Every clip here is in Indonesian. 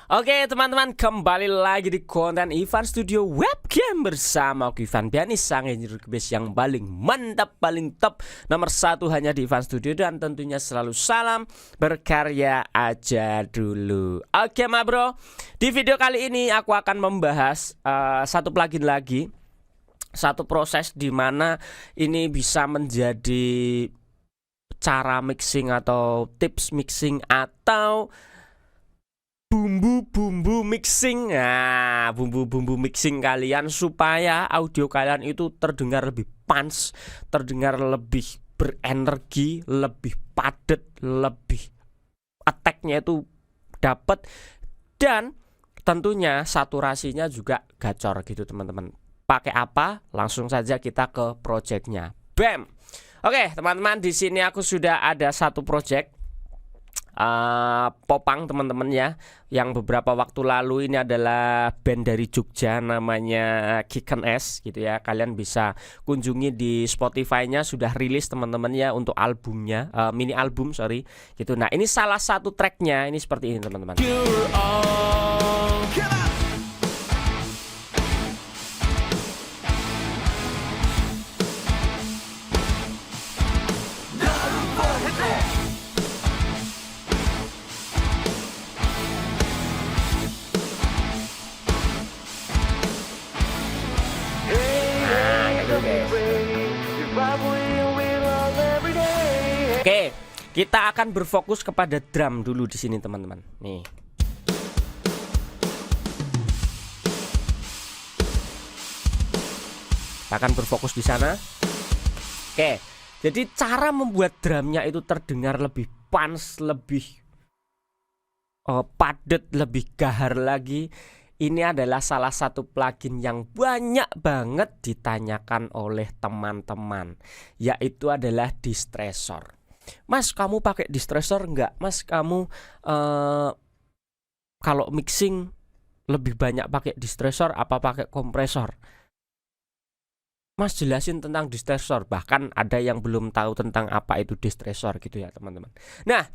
Oke teman-teman, kembali lagi di konten Ivan Studio Webcam bersama aku Ivan Pianis, sang engineer base yang paling mantap, paling top, nomor satu hanya di Ivan Studio. Dan tentunya selalu salam berkarya aja dulu. Oke ma bro, di video kali ini aku akan membahas satu plugin lagi, satu proses di mana ini bisa menjadi cara mixing atau tips mixing atau bumbu-bumbu mixing. Nah, bumbu-bumbu mixing kalian supaya audio kalian itu terdengar lebih punch, terdengar lebih berenergi, lebih padat, lebih attack-nya itu dapat, dan tentunya saturasinya juga gacor gitu teman-teman. Pakai apa? Langsung saja kita ke projectnya. Bam. Oke teman-teman, di sini aku sudah ada satu project popang teman-teman ya, yang beberapa waktu lalu ini adalah band dari Jogja namanya Kicken S gitu ya. Kalian bisa kunjungi di Spotify-nya, sudah rilis teman-teman ya untuk albumnya, mini album sorry gitu. Nah ini salah satu tracknya, ini seperti ini teman-teman. Oke, kita akan berfokus kepada drum dulu di sini teman-teman. Nih. Kita akan berfokus di sana. Oke, jadi cara membuat drumnya itu terdengar lebih punch, lebih padat, lebih gahar lagi. Ini adalah salah satu plugin yang banyak banget ditanyakan oleh teman-teman, yaitu adalah distressor. Mas, kamu pakai distressor enggak? Mas, kamu kalau mixing lebih banyak pakai distressor apa pakai kompresor? Mas, jelasin tentang distressor. Bahkan ada yang belum tahu tentang apa itu distressor gitu ya teman-teman. Nah,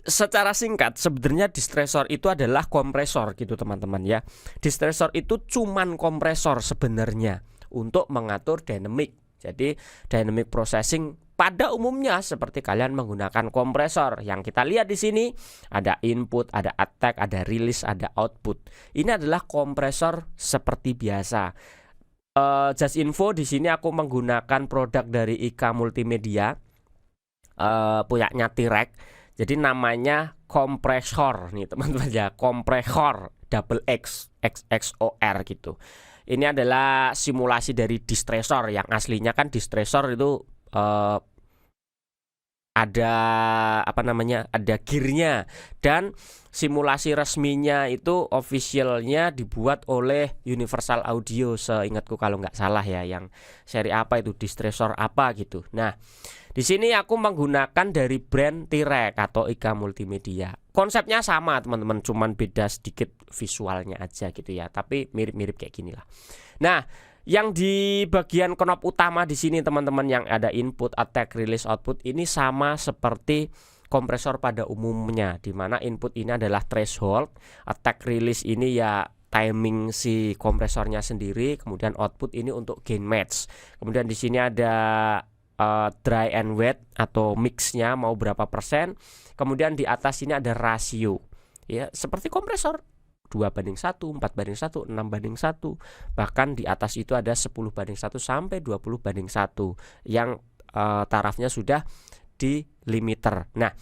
secara singkat sebenarnya distressor itu adalah kompresor gitu teman-teman ya. Distressor itu cuman kompresor sebenarnya untuk mengatur dynamic. Jadi dynamic processing pada umumnya seperti kalian menggunakan kompresor. Yang kita lihat di sini ada input, ada attack, ada release, ada output. Ini adalah kompresor seperti biasa. Just info, di sini aku menggunakan produk dari IK Multimedia, punyanya T-Rex. Jadi namanya kompresor nih teman-teman ya, kompresor double X XXOR gitu. Ini adalah simulasi dari distressor. Yang aslinya kan distressor itu ada apa namanya, ada gearnya, dan simulasi resminya itu officialnya dibuat oleh Universal Audio seingatku kalau nggak salah ya, yang seri apa itu, distressor apa gitu. Nah di sini aku menggunakan dari brand T-Rex atau IK Multimedia. Konsepnya sama teman-teman, cuman beda sedikit visualnya aja gitu ya, tapi mirip-mirip kayak gini lah. Nah yang di bagian knob utama di sini teman-teman, yang ada input, attack, release, output, ini sama seperti kompresor pada umumnya, dimana input ini adalah threshold, attack, release ini ya timing si kompresornya sendiri, kemudian output ini untuk gain match. Kemudian di sini ada dry and wet atau mixnya mau berapa persen. Kemudian di atas ini ada rasio ya, seperti kompresor 2:1, 4:1, 6:1. Bahkan di atas itu ada 10:1 sampai 20:1 yang tarafnya sudah di limiter. Nah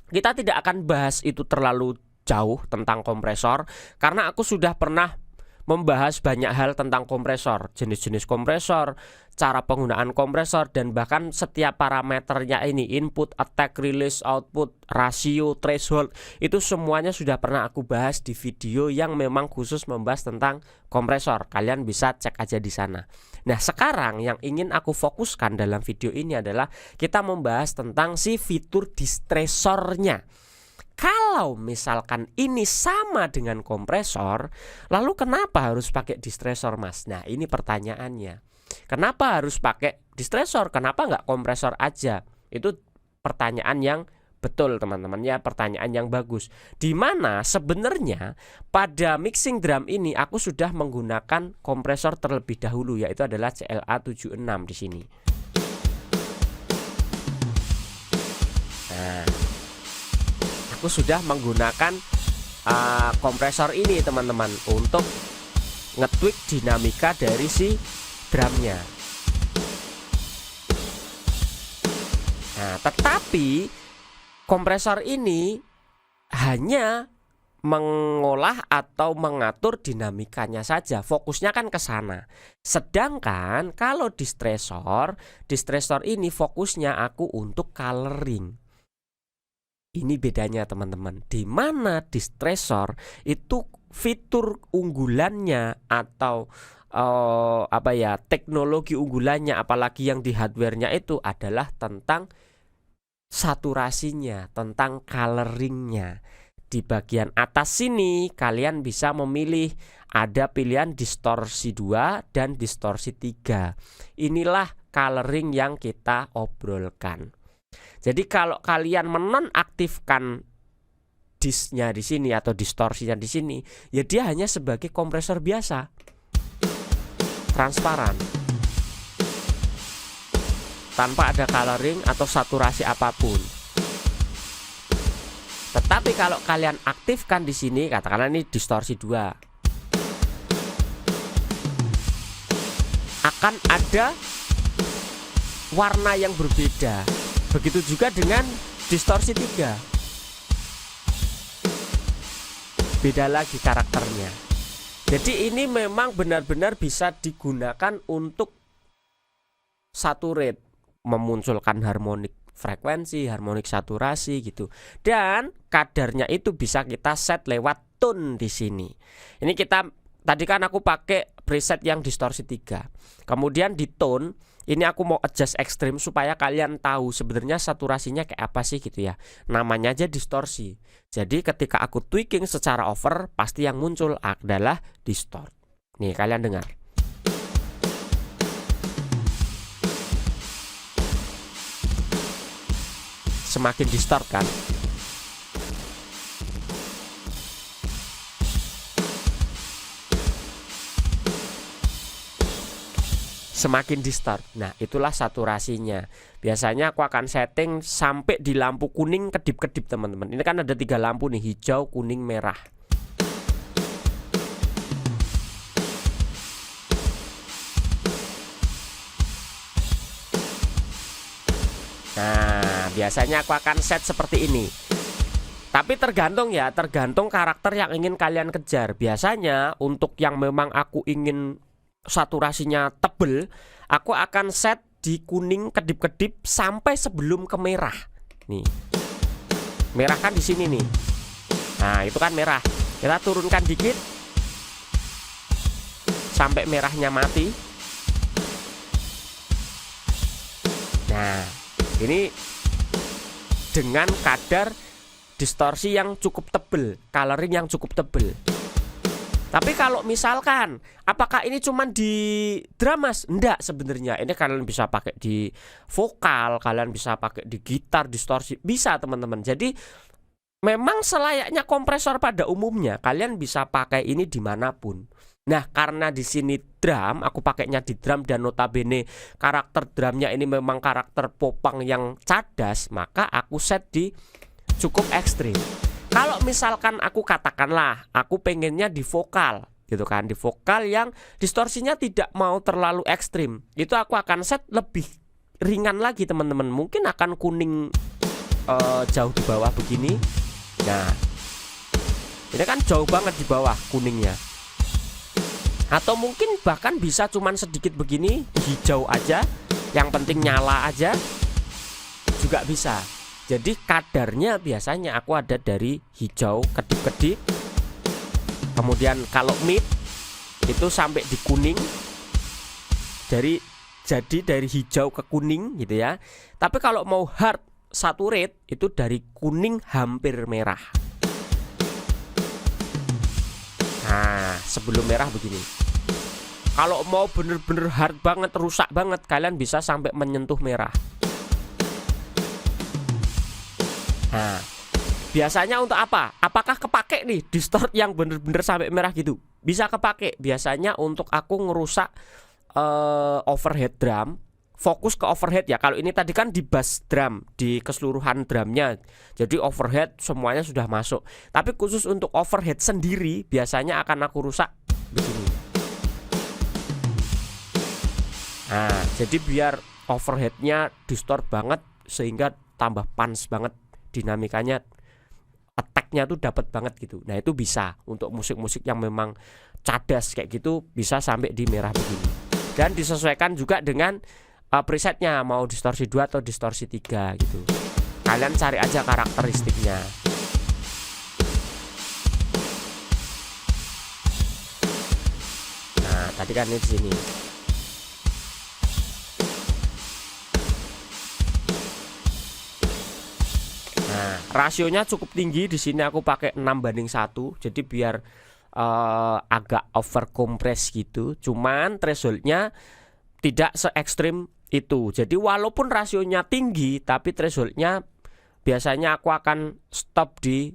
kita tidak akan bahas itu terlalu jauh tentang kompresor, karena aku sudah pernah membahas banyak hal tentang kompresor, jenis-jenis kompresor, cara penggunaan kompresor, dan bahkan setiap parameternya ini, input, attack, release, output, rasio, threshold, itu semuanya sudah pernah aku bahas di video yang memang khusus membahas tentang kompresor. Kalian bisa cek aja di sana. Nah sekarang yang ingin aku fokuskan dalam video ini adalah kita membahas tentang si fitur distressornya. Kalau misalkan ini sama dengan kompresor, lalu kenapa harus pakai distressor mas? Nah ini pertanyaannya. Kenapa harus pakai distressor? Kenapa nggak kompresor aja? Itu pertanyaan yang Betul teman-teman ya, pertanyaan yang bagus. Dimana sebenarnya pada mixing drum ini aku sudah menggunakan kompresor terlebih dahulu, yaitu adalah CLA76 di sini. Nah, aku sudah menggunakan kompresor ini teman-teman untuk nge-tweak dinamika dari si drumnya. Nah, tetapi kompresor ini hanya mengolah atau mengatur dinamikanya saja, fokusnya kan ke sana. Sedangkan kalau distressor ini fokusnya aku untuk coloring. Ini bedanya teman-teman. Di mana distressor itu fitur unggulannya atau teknologi unggulannya, apalagi yang di hardware-nya itu adalah tentang saturasinya, tentang coloringnya. Di bagian atas sini kalian bisa memilih, ada pilihan distorsi 2 dan distorsi 3. Inilah coloring yang kita obrolkan. Jadi kalau kalian menonaktifkan disnya di sini atau distorsinya di sini, ya dia hanya sebagai kompresor biasa, transparan, tanpa ada coloring atau saturasi apapun. Tetapi kalau kalian aktifkan di sini, katakanlah ini distorsi 2, akan ada warna yang berbeda. Begitu juga dengan distorsi 3. Beda lagi karakternya. Jadi ini memang benar-benar bisa digunakan untuk saturate, memunculkan harmonik frekuensi, harmonik saturasi gitu. Dan kadarnya itu bisa kita set lewat tone di sini. Ini tadi kan aku pakai preset yang distorsi 3. Kemudian di tone ini aku mau adjust ekstrim supaya kalian tahu sebenarnya saturasinya kayak apa sih gitu ya. Namanya aja distorsi. Jadi ketika aku tweaking secara over, pasti yang muncul adalah distort. Nih kalian dengar. Semakin distort kan. Semakin distort. Nah, itulah saturasinya. Biasanya aku akan setting sampai di lampu kuning kedip-kedip teman-teman. Ini kan ada 3 lampu nih, hijau, kuning, merah. Nah, biasanya aku akan set seperti ini. Tapi tergantung ya, tergantung karakter yang ingin kalian kejar. Biasanya untuk yang memang aku ingin saturasinya tebel, aku akan set di kuning kedip-kedip sampai sebelum ke merah. Nih. Merah kan di sini nih. Nah, itu kan merah. Kita turunkan dikit sampai merahnya mati. Nah, ini dengan kadar distorsi yang cukup tebel, coloring yang cukup tebel. Tapi kalau misalkan, apakah ini cuman di drum mas? Enggak sebenarnya. Ini kalian bisa pakai di vokal, kalian bisa pakai di gitar, distorsi, bisa teman-teman. Jadi memang selayaknya kompresor pada umumnya, kalian bisa pakai ini dimanapun. Nah, karena di sini drum, aku pakainya di drum dan notabene karakter drumnya ini memang karakter popang yang cadas, maka aku set di cukup ekstrim. Kalau misalkan aku katakanlah aku pengennya di vokal gitu kan, di vokal yang distorsinya tidak mau terlalu ekstrim, itu aku akan set lebih ringan lagi teman-teman. Mungkin akan kuning jauh di bawah begini. Nah, ini kan jauh banget di bawah kuningnya. Atau mungkin bahkan bisa cuman sedikit begini, hijau aja, yang penting nyala aja juga bisa. Jadi kadarnya biasanya aku ada dari hijau kedip-kedip. Kemudian kalau mid itu sampai di kuning. Jadi dari hijau ke kuning gitu ya. Tapi kalau mau hard saturate itu dari kuning hampir merah. Nah, sebelum merah begini. Kalau mau bener-bener hard banget, rusak banget, kalian bisa sampai menyentuh merah. Nah, biasanya untuk apa? Apakah kepake nih distort yang bener-bener sampai merah gitu? Bisa kepake. Biasanya untuk aku ngerusak overhead drum. Fokus ke overhead ya. Kalau ini tadi kan di bass drum, di keseluruhan drumnya. Jadi overhead semuanya sudah masuk. Tapi khusus untuk overhead sendiri biasanya akan aku rusak begini. Nah, jadi biar overheadnya distort banget sehingga tambah punch banget dinamikanya, attack-nya tuh dapat banget gitu. Nah, itu bisa untuk musik-musik yang memang cadas kayak gitu, bisa sampai di merah begini. Dan disesuaikan juga dengan presetnya, mau distorsi 2 atau distorsi 3 gitu. Kalian cari aja karakteristiknya. Nah, tadi kan ini di sini. Nah, rasionya cukup tinggi di sini, aku pakai 6:1. Jadi biar agak over compress gitu. Cuman thresholdnya tidak se ekstrim itu. Jadi walaupun rasionya tinggi, tapi thresholdnya biasanya aku akan stop di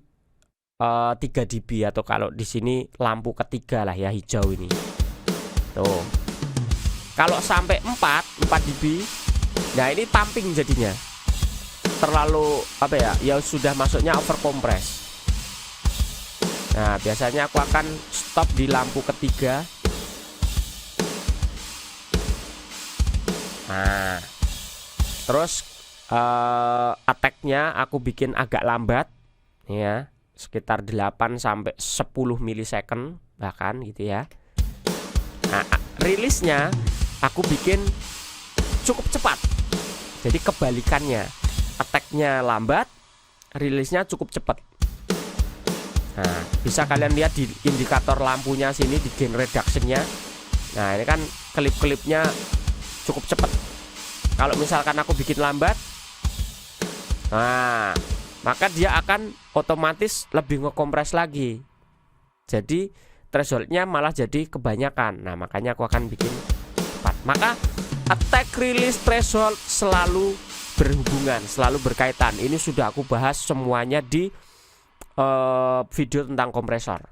3 dB, atau kalau di sini lampu ketiga lah ya, hijau ini. Tuh. Kalau sampai 4 dB, nah ini pumping jadinya. Terlalu apa ya? Ya sudah masuknya over compress. Nah, biasanya aku akan stop di lampu ketiga. Nah, terus attack-nya aku bikin agak lambat ya, sekitar 8 sampai 10 milisecond bahkan gitu ya. Nah, rilisnya aku bikin cukup cepat. Jadi kebalikannya, attack-nya lambat, rilisnya cukup cepat. Nah, bisa kalian lihat di indikator lampunya sini, di gain reduction-nya. Nah, ini kan klip-klipnya cukup cepat. Kalau misalkan aku bikin lambat, nah, maka dia akan otomatis lebih ngekompres lagi. Jadi thresholdnya malah jadi kebanyakan. Nah, makanya aku akan bikin cepat. Maka attack release threshold selalu berhubungan, selalu berkaitan. Ini sudah aku bahas semuanya di video tentang kompresor.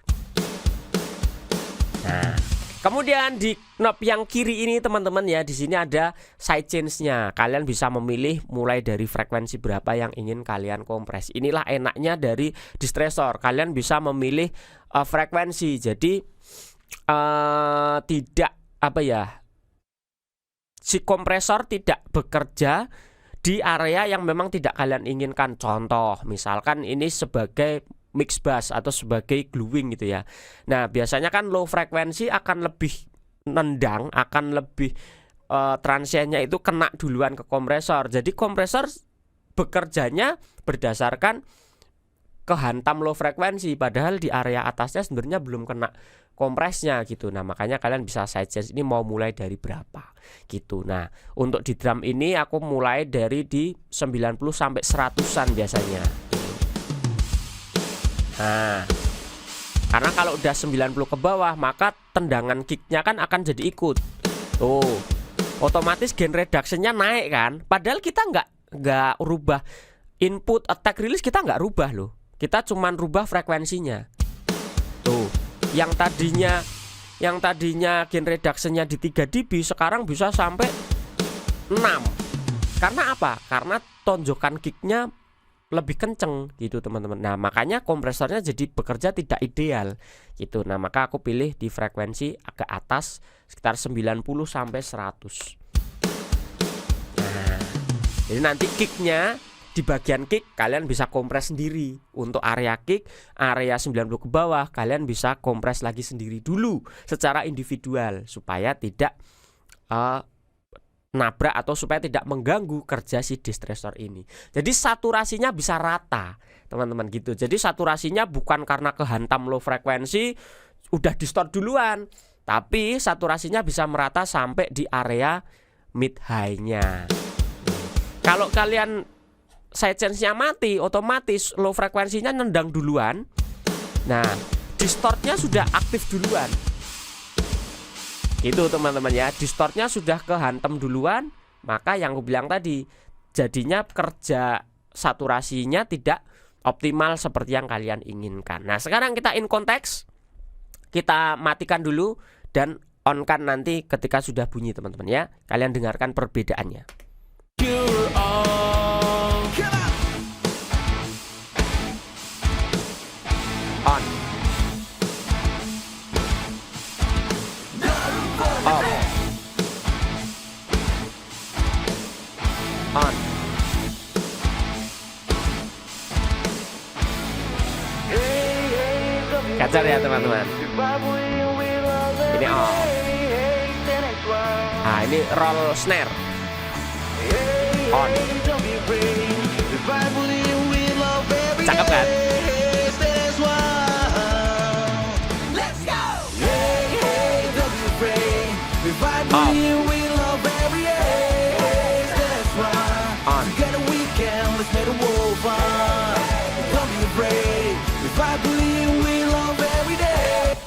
Nah, kemudian di knob yang kiri ini teman-teman ya, di sini ada side change-nya. Kalian bisa memilih mulai dari frekuensi berapa yang ingin kalian kompres. Inilah enaknya dari distressor. Kalian bisa memilih frekuensi. Jadi tidak apa ya, si kompresor tidak bekerja di area yang memang tidak kalian inginkan. Contoh, misalkan ini sebagai mix bass atau sebagai gluing gitu ya. Nah, biasanya kan low frekuensi akan lebih nendang, akan lebih transiennya itu kena duluan ke kompresor. Jadi kompresor bekerjanya berdasarkan kehantam low frekuensi, padahal di area atasnya sebenarnya belum kena kompresnya gitu. Nah, makanya kalian bisa side change ini mau mulai dari berapa gitu. Nah, untuk di drum ini aku mulai dari di 90 sampai 100-an biasanya. Nah, karena kalau udah 90 ke bawah, maka tendangan kicknya kan akan jadi ikut. Tuh, otomatis gain reduction-nya naik kan. Padahal kita nggak rubah input attack release, kita nggak rubah loh. Kita cuman rubah frekuensinya. Tuh, yang tadinya gain reduction-nya di 3 dB sekarang bisa sampai 6. Karena apa? Karena tonjokan kicknya lebih kenceng gitu teman-teman. Nah, makanya kompresornya jadi bekerja tidak ideal gitu. Nah, maka aku pilih di frekuensi agak atas, sekitar 90 sampai 100. Nah, jadi nanti kicknya di bagian kick kalian bisa kompres sendiri. Untuk area kick, area 90 ke bawah kalian bisa kompres lagi sendiri dulu secara individual supaya tidak nabrak atau supaya tidak mengganggu kerja si distressor ini. Jadi saturasinya bisa rata teman-teman gitu. Jadi saturasinya bukan karena kehantam low frekuensi udah distort duluan, tapi saturasinya bisa merata sampai di area mid high-nya. Kalau kalian side change-nya mati, otomatis low frekuensinya nendang duluan. Nah, distortnya sudah aktif duluan. Itu teman-teman ya, distortnya sudah kehantam duluan. Maka yang aku bilang tadi, jadinya kerja saturasinya tidak optimal seperti yang kalian inginkan. Nah, sekarang kita in konteks, kita matikan dulu dan on kan nanti ketika sudah bunyi teman-teman ya. Kalian dengarkan perbedaannya. On. Off. On. Kacau ya teman-teman. Ini off. Nah, ini roll snare. On. Cakep kan? Off. On.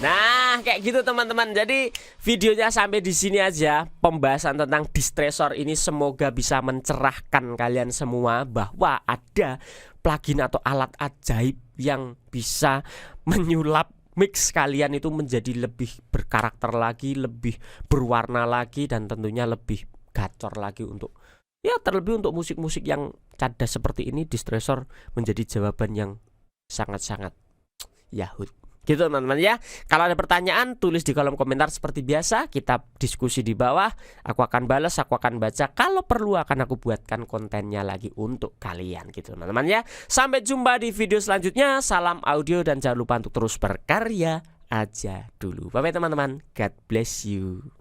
Nah, kayak gitu teman-teman. Jadi videonya sampai di sini aja. Pembahasan tentang distressor ini semoga bisa mencerahkan kalian semua bahwa ada plugin atau alat ajaib yang bisa menyulap mix kalian itu menjadi lebih berkarakter lagi, lebih berwarna lagi, dan tentunya lebih gacor lagi untuk ya, terlebih untuk musik-musik yang cadas seperti ini. Distressor menjadi jawaban yang sangat-sangat yahut. Gitu teman-teman ya. Kalau ada pertanyaan tulis di kolom komentar seperti biasa. Kita diskusi di bawah. Aku akan balas, aku akan baca. Kalau perlu akan aku buatkan kontennya lagi untuk kalian gitu teman-teman ya. Sampai jumpa di video selanjutnya. Salam audio dan jangan lupa untuk terus berkarya aja dulu. Bye bye teman-teman. God bless you.